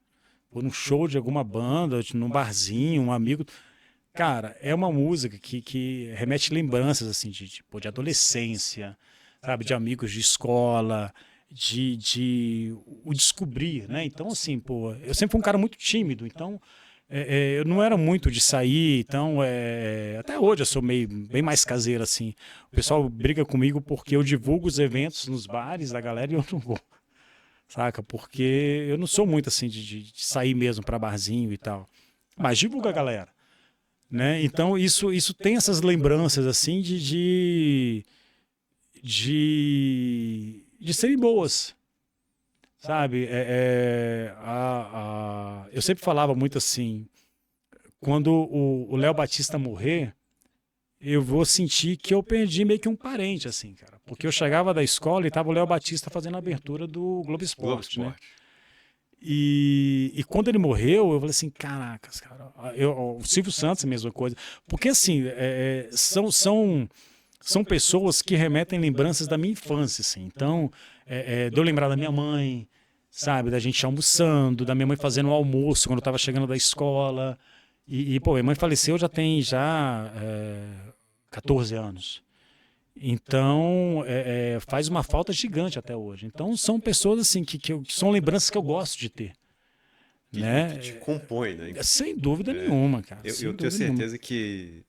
ou num show de alguma banda, num barzinho, um amigo, cara, é uma música que remete lembranças, assim, de adolescência, sabe, de amigos de escola, de o descobrir, né? Então, assim, pô, eu sempre fui um cara muito tímido, então eu não era muito de sair, então até hoje eu sou meio bem mais caseiro, assim. O pessoal briga comigo porque eu divulgo os eventos nos bares da galera e eu não vou, saca? Porque eu não sou muito assim de sair mesmo pra barzinho e tal. Mas divulga a galera, né? Então isso tem essas lembranças assim de serem boas, sabe? Eu sempre falava muito assim, quando o Léo Batista morrer, eu vou sentir que eu perdi meio que um parente, assim, cara. Porque eu chegava da escola e tava o Léo Batista fazendo a abertura do Globo Esporte, né? E quando ele morreu, eu falei assim, caracas, cara. O Silvio Santos, a mesma coisa. Porque, assim, são pessoas que remetem lembranças da minha infância, assim. Então, de eu lembrar da minha mãe, sabe? Da gente almoçando, da minha mãe fazendo o almoço quando eu estava chegando da escola. Pô, minha mãe faleceu tem 14 anos. Então, faz uma falta gigante até hoje. Então, são pessoas, assim, que são lembranças que eu gosto de ter. Né? Que te compõe, né? Sem dúvida nenhuma, cara. Eu tenho certeza que,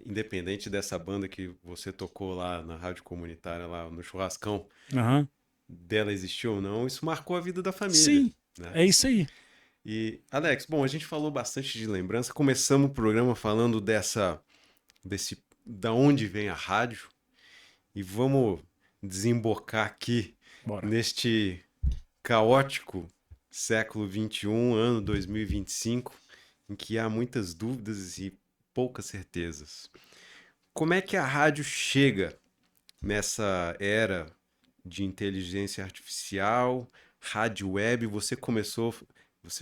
independente dessa banda que você tocou lá na rádio comunitária, lá no churrascão, dela existiu ou não, isso marcou a vida da família. Sim, né? É isso aí. E, Alex, bom, a gente falou bastante de lembrança. Começamos o programa falando da onde vem a rádio. E vamos desembocar aqui Bora. neste caótico século XXI, ano 2025, em que há muitas dúvidas e poucas certezas. Como é que a rádio chega nessa era de inteligência artificial, rádio web? Você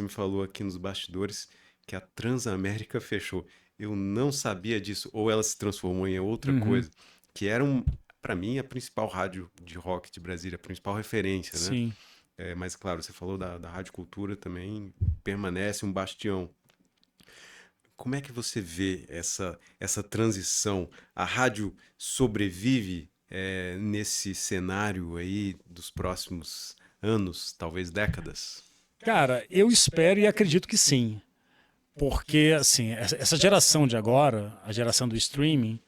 me falou aqui nos bastidores que a Transamérica fechou. Eu não sabia disso, ou ela se transformou em outra coisa, que era para mim, a principal rádio de rock de Brasília, a principal referência, né? Sim. Mas, claro, você falou da Rádio Cultura também, permanece um bastião. Como é que você vê essa transição? A rádio sobrevive nesse cenário aí dos próximos anos, talvez décadas? Cara, eu espero e acredito que sim. Porque, assim, essa geração de agora, a geração do streaming,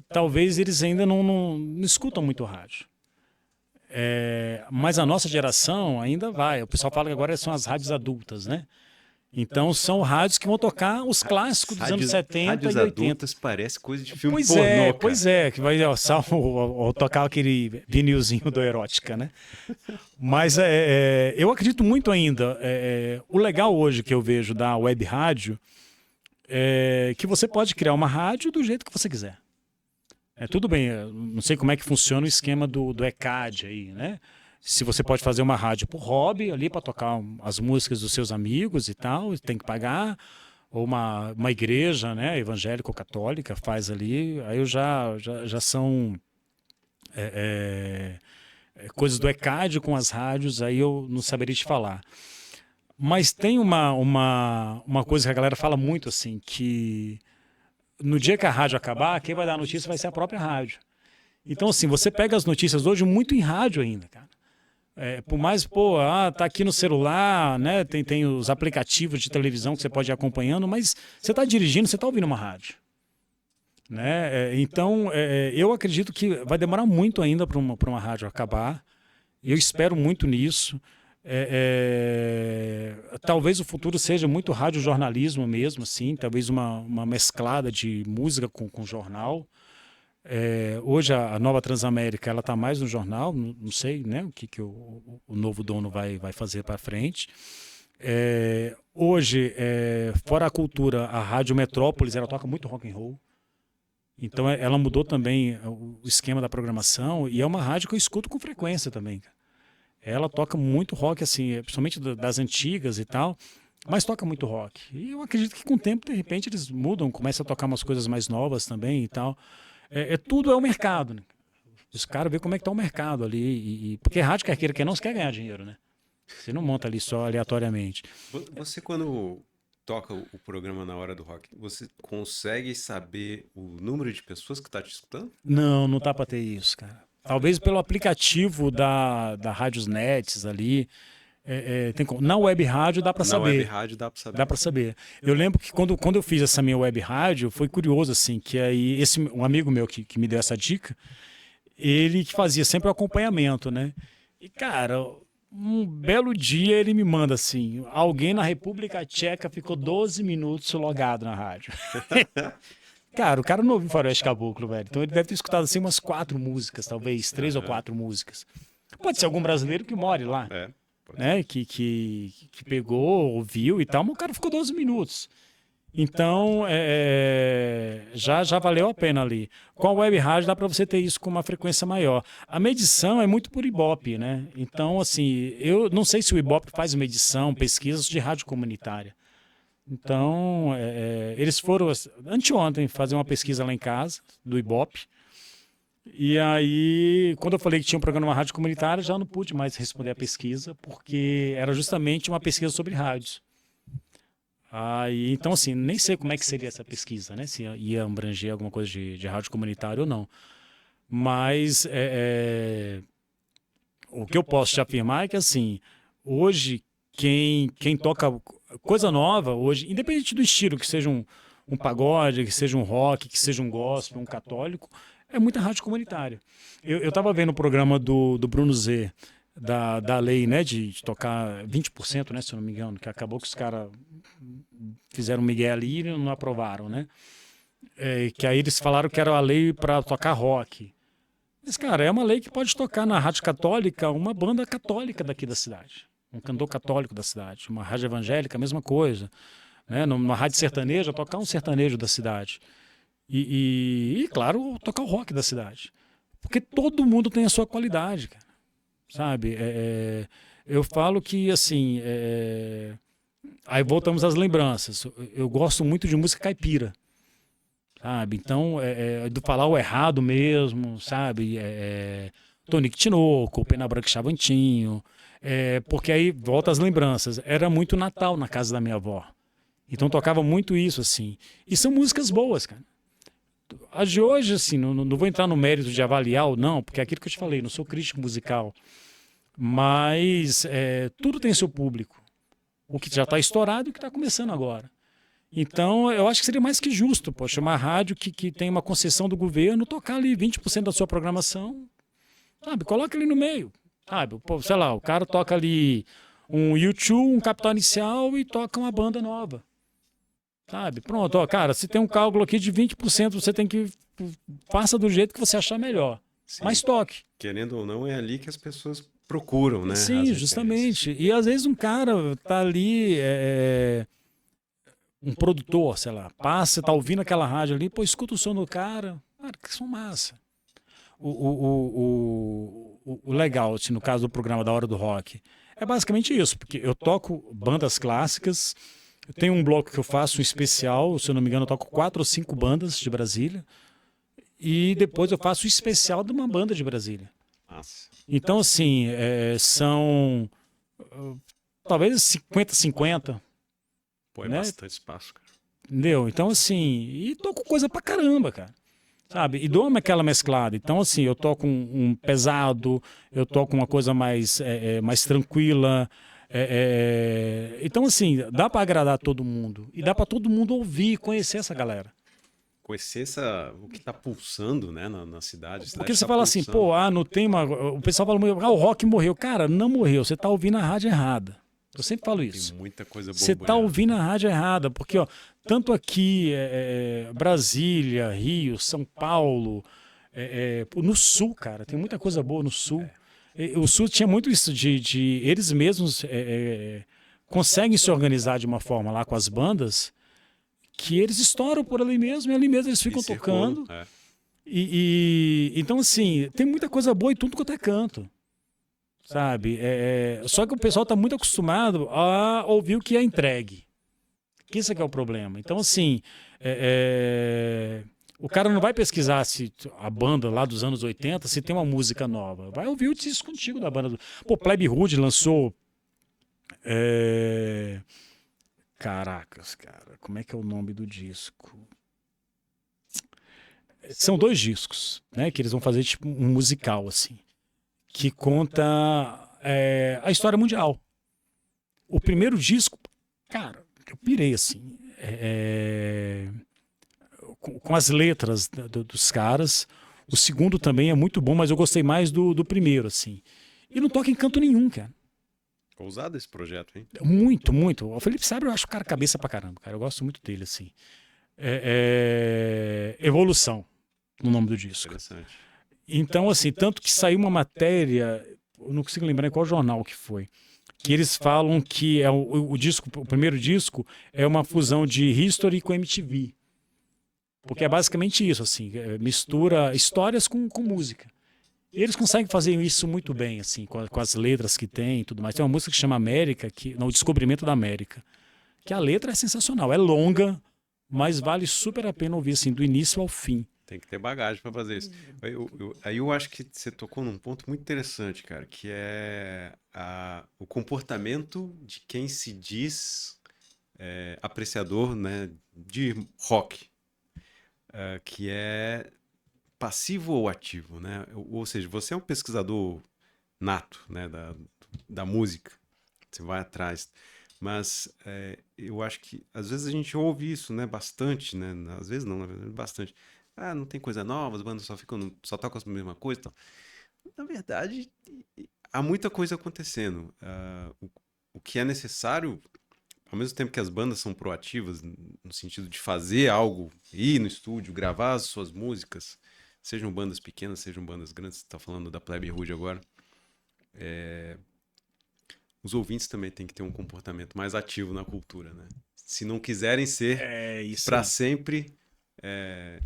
talvez eles ainda não escutam muito rádio. Mas a nossa geração ainda vai. O pessoal fala que agora são as rádios adultas, né? Então são rádios que vão tocar os clássicos dos anos 70 rádios e 80. adultas parece coisa de filme pornô, cara. Pois é, que vai ou tocar aquele vinilzinho do Erótica, né? Mas eu acredito muito ainda. O legal hoje que eu vejo da web rádio é que você pode criar uma rádio do jeito que você quiser. Tudo bem, eu não sei como é que funciona o esquema do ECAD aí, né? Se você pode fazer uma rádio por hobby ali para tocar as músicas dos seus amigos e tal, tem que pagar, ou uma igreja, né, evangélica ou católica faz ali, aí já são coisas do ECAD com as rádios, aí eu não saberia te falar. Mas tem uma coisa que a galera fala muito assim, que no dia que a rádio acabar, quem vai dar a notícia vai ser a própria rádio. Então, assim, você pega as notícias hoje muito em rádio ainda, cara. Por mais, tá aqui no celular, né? Tem os aplicativos de televisão que você pode ir acompanhando, mas você está dirigindo, você está ouvindo uma rádio. Né? Então, eu acredito que vai demorar muito ainda para uma rádio acabar. Eu espero muito nisso. Talvez o futuro seja muito radiojornalismo mesmo, assim, talvez uma mesclada de música com jornal. Hoje a nova Transamérica ela está mais no jornal, não sei, né, o que o novo dono vai fazer para frente. Hoje, fora a cultura, a Rádio Metrópolis ela toca muito rock and roll. Então ela mudou também o esquema da programação e é uma rádio que eu escuto com frequência também. Ela toca muito rock, assim, principalmente das antigas e tal, mas toca muito rock. E eu acredito que com o tempo, de repente, eles mudam, começam a tocar umas coisas mais novas também e tal. Tudo é o mercado, né? Os caras veem como é que tá o mercado ali. Porque rádio, quer queira, quer não, você quer ganhar dinheiro, né? Você não monta ali só aleatoriamente. Você, quando toca o programa na hora do rock, você consegue saber o número de pessoas que está te escutando? Não dá para ter isso, cara. Talvez pelo aplicativo da Rádios Nets ali. Na web rádio dá para saber. Na web rádio dá para saber. Dá para saber. Eu lembro que quando eu fiz essa minha web rádio, foi curioso, assim, que aí um amigo meu que me deu essa dica, ele que fazia sempre o acompanhamento, né? E, cara, um belo dia ele me manda assim, alguém na República Tcheca ficou 12 minutos logado na rádio. Cara, o cara não ouviu Faroeste Caboclo, velho. Então ele deve ter escutado assim umas 4 músicas, talvez, 3 ou 4 músicas. Pode ser algum brasileiro que more lá. Né, que pegou, ouviu e tal, mas o cara ficou 12 minutos. Então, já valeu a pena ali. Com a web rádio dá para você ter isso com uma frequência maior. A medição é muito por Ibope, né? Então, assim, eu não sei se o Ibope faz medição, pesquisas de rádio comunitária. Então, eles foram, anteontem, fazer uma pesquisa lá em casa, do Ibope. E aí, quando eu falei que tinha um programa na rádio comunitária, já não pude mais responder a pesquisa, porque era justamente uma pesquisa sobre rádios. Aí, então, assim, nem sei como é que seria essa pesquisa, né? Se ia abranger alguma coisa de rádio comunitária ou não. Mas o que eu posso te afirmar é que, assim, hoje, quem toca coisa nova, hoje, independente do estilo, que seja um pagode, que seja um rock, que seja um gospel, um católico, é muita rádio comunitária. Eu estava vendo o programa do Bruno Z, da lei, né, de tocar 20%, né, se eu não me engano, que acabou que os caras fizeram um migué ali e não aprovaram, né? Que aí eles falaram que era a lei para tocar rock. Mas, cara, é uma lei que pode tocar na rádio católica uma banda católica daqui da cidade, um cantor católico da cidade, uma rádio evangélica, a mesma coisa. Né? Numa rádio sertaneja, tocar um sertanejo da cidade. E, claro, tocar o rock da cidade. Porque todo mundo tem a sua qualidade, cara. Sabe? Eu falo que, assim... Aí voltamos às lembranças. Eu gosto muito de música caipira. Sabe? Então, do falar o errado mesmo, sabe? Tonico Tinoco, Pena Branca e Chavantinho. Porque aí volta às lembranças. Era muito Natal na casa da minha avó. Então tocava muito isso, assim. E são músicas boas, cara. As de hoje, assim, não vou entrar no mérito de avaliar ou não, porque é aquilo que eu te falei, não sou crítico musical. Mas tudo tem seu público. O que já está estourado e o que está começando agora. Então, eu acho que seria mais que justo, poxa, uma rádio que tem uma concessão do governo, tocar ali 20% da sua programação, sabe? Coloca ali no meio, sabe? Pô, sei lá, o cara toca ali um U2, um Capital Inicial e toca uma banda nova, sabe? Pronto, ó, cara, se tem um cálculo aqui de 20%, você tem que... Faça do jeito que você achar melhor, Sim. mas toque. Querendo ou não, é ali que as pessoas procuram, né? Sim, justamente. E às vezes um cara tá ali... um produtor, sei lá, passa, tá ouvindo aquela rádio ali, pô, escuta o som do cara que som massa. O legal, assim, no caso do programa da Hora do Rock, é basicamente isso, porque eu toco bandas clássicas, eu tenho um bloco que eu faço um especial, se eu não me engano, eu toco 4 ou 5 bandas de Brasília, e depois eu faço o especial de uma banda de Brasília. Nossa. Então, assim, são talvez 50-50. Pô, é né? bastante espaço, cara. Entendeu? Então, assim, e toco coisa pra caramba, cara. Sabe? E dou aquela mesclada. Então, assim, eu toco um pesado, eu toco uma coisa mais tranquila. Então, assim, dá pra agradar todo mundo. E dá pra todo mundo ouvir, conhecer essa galera. Conhecer o que tá pulsando, né, na cidade. Porque você fala assim, pô, não tem uma... O pessoal fala, o rock morreu. Cara, não morreu. Você tá ouvindo a rádio errada. Eu sempre falo isso. Tem muita coisa boa. Você tá ouvindo a rádio errada, porque ó, tanto aqui, Brasília, Rio, São Paulo, no Sul, cara, tem muita coisa boa no Sul. O Sul tinha muito isso de eles mesmos conseguem se organizar de uma forma lá com as bandas que eles estouram por ali mesmo e ali mesmo eles ficam tocando. Então, assim, tem muita coisa boa em tudo quanto é canto. Sabe? Só que o pessoal está muito acostumado a ouvir o que é entregue. Isso é que é o problema. Então, assim, o cara não vai pesquisar se a banda lá dos anos 80, se tem uma música nova. Vai ouvir o disco antigo da banda. Pô, Plebe Rude lançou... Caracas, cara. Como é que é o nome do disco? São 2 discos, né? Que eles vão fazer tipo um musical, assim. Que conta a história mundial. O primeiro disco, cara, eu pirei assim, com as letras dos caras. O segundo também é muito bom, mas eu gostei mais do primeiro, assim. E não toca em canto nenhum, cara. Ousado esse projeto, hein? Muito, muito. O Felipe Sabre eu acho o cara cabeça pra caramba, cara. Eu gosto muito dele, assim. Evolução, no nome do disco. Interessante. Então, assim, tanto que saiu uma matéria, eu não consigo lembrar em qual jornal que foi, que eles falam que o primeiro disco é uma fusão de History com MTV. Porque é basicamente isso, assim, mistura histórias com música. E eles conseguem fazer isso muito bem, assim, com as letras que tem e tudo mais. Tem uma música que chama América, o Descobrimento da América, que a letra é sensacional, é longa, mas vale super a pena ouvir, assim, do início ao fim. Tem que ter bagagem para fazer isso. Aí eu acho que você tocou num ponto muito interessante, cara, que é o comportamento de quem se diz apreciador, né, de rock, que é passivo ou ativo, né? Ou seja, você é um pesquisador nato, né, da música, você vai atrás. Mas eu acho que às vezes a gente ouve isso, né, bastante, né? Às vezes não, na verdade, bastante. Não tem coisa nova, as bandas só tocam a mesma coisa. Então. Na verdade, há muita coisa acontecendo. O que é necessário, ao mesmo tempo que as bandas são proativas, no sentido de fazer algo, ir no estúdio, gravar as suas músicas, sejam bandas pequenas, sejam bandas grandes, você está falando da Plebe Rude agora, os ouvintes também têm que ter um comportamento mais ativo na cultura, né? Se não quiserem ser para sempre...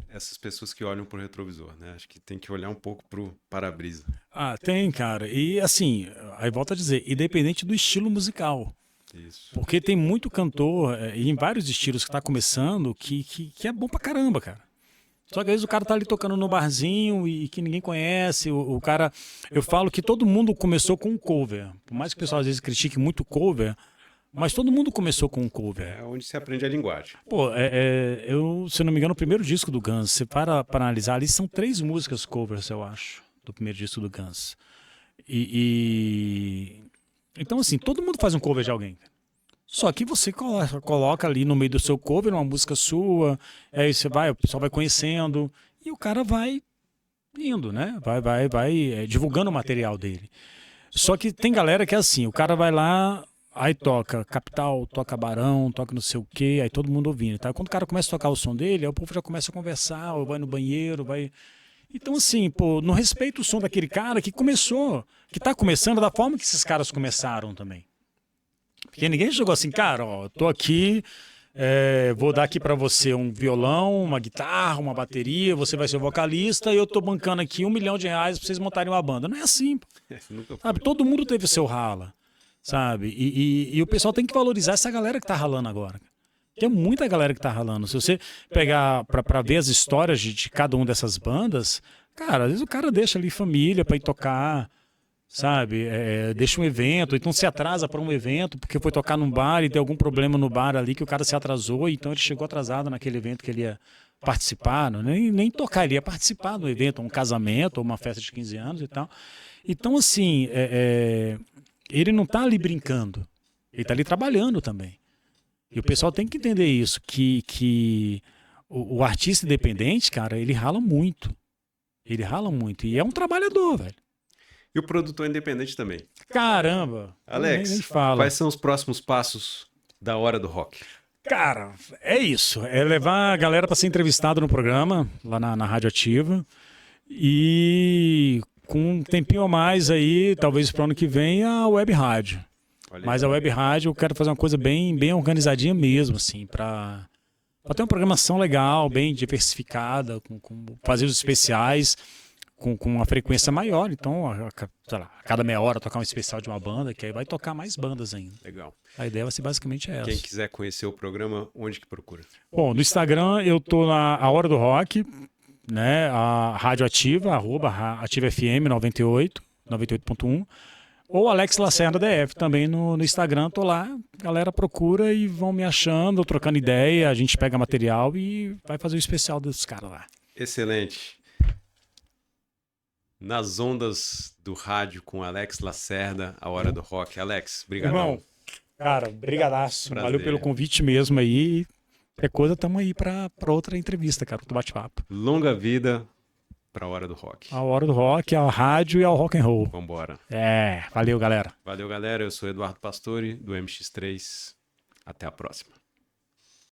essas pessoas que olham pro retrovisor, né? Acho que tem que olhar um pouco pro para-brisa. Tem, cara. E assim, aí volto a dizer, independente do estilo musical. Isso. Porque tem muito cantor, em vários estilos que tá começando, que é bom pra caramba, cara. Só que às vezes o cara tá ali tocando no barzinho e que ninguém conhece. O cara... Eu falo que todo mundo começou com um cover. Por mais que o pessoal às vezes critique muito cover, Mas todo mundo começou com um cover. É onde se aprende a linguagem. Pô, eu, se eu não me engano, o primeiro disco do Guns, você para analisar ali, são 3 músicas covers, eu acho, do primeiro disco do Guns. Então, assim, todo mundo faz um cover de alguém. Só que você coloca ali no meio do seu cover uma música sua, aí o pessoal vai conhecendo, e o cara vai indo, né? Vai divulgando o material dele. Só que tem galera que é assim, o cara vai lá, aí toca Capital, toca Barão, toca não sei o quê, aí todo mundo ouvindo, tá? Quando o cara começa a tocar o som dele, aí o povo já começa a conversar, ou vai no banheiro, vai... Então, assim, pô, não respeita o som daquele cara que começou, que tá começando da forma que esses caras começaram também. Porque ninguém chegou assim, cara, ó, tô aqui, vou dar aqui pra você um violão, uma guitarra, uma bateria, você vai ser o vocalista e eu tô bancando aqui R$1 milhão pra vocês montarem uma banda. Não é assim, pô. Sabe? Todo mundo teve o seu rala, sabe? E o pessoal tem que valorizar essa galera que tá ralando agora. Tem muita galera que tá ralando. Se você pegar pra ver as histórias de cada uma dessas bandas, cara, às vezes o cara deixa ali família pra ir tocar, sabe? Deixa um evento, então se atrasa para um evento porque foi tocar num bar e tem algum problema no bar ali que o cara se atrasou, então ele chegou atrasado naquele evento que ele ia participar, não, nem tocar, ele ia participar do evento, um casamento ou uma festa de 15 anos e tal. Então, assim, ele não tá ali brincando, ele tá ali trabalhando também. E o pessoal tem que entender isso, que o artista independente, cara, ele rala muito. Ele rala muito. E é um trabalhador, velho. E o produtor independente também. Caramba! Alex, nem fala. quais são os próximos passos da Hora do Rock? Cara, é isso. É levar a galera para ser entrevistado no programa, lá na Rádio Ativa. E com um tempinho a mais aí, talvez para o ano que vem, a Web Rádio. Mas a Web Rádio eu quero fazer uma coisa bem organizadinha mesmo, assim, para ter uma programação legal, bem diversificada, com fazer os especiais com uma frequência maior. Então, sei lá, a cada meia hora tocar um especial de uma banda, que aí vai tocar mais bandas ainda. Legal. A ideia vai ser basicamente essa. Quem quiser conhecer o programa, onde que procura? Bom, no Instagram eu tô na A Hora do Rock, né? A Rádio Ativa, Ativa FM 98.1. Ou Alex Lacerda DF, também no Instagram, tô lá, galera procura e vão me achando, trocando ideia, a gente pega material e vai fazer o especial dos caras lá. Excelente. Nas ondas do rádio com Alex Lacerda, A Hora do Rock. Alex, obrigado. Irmão, cara, brigadaço, Prazer. Valeu pelo convite mesmo aí, qualquer coisa tamo aí pra outra entrevista, cara, outro bate-papo. Longa vida pra Hora do Rock. A Hora do Rock, a rádio e ao rock and roll. Vambora. Valeu, galera. Valeu, galera. Eu sou Eduardo Pastore, do MX3. Até a próxima.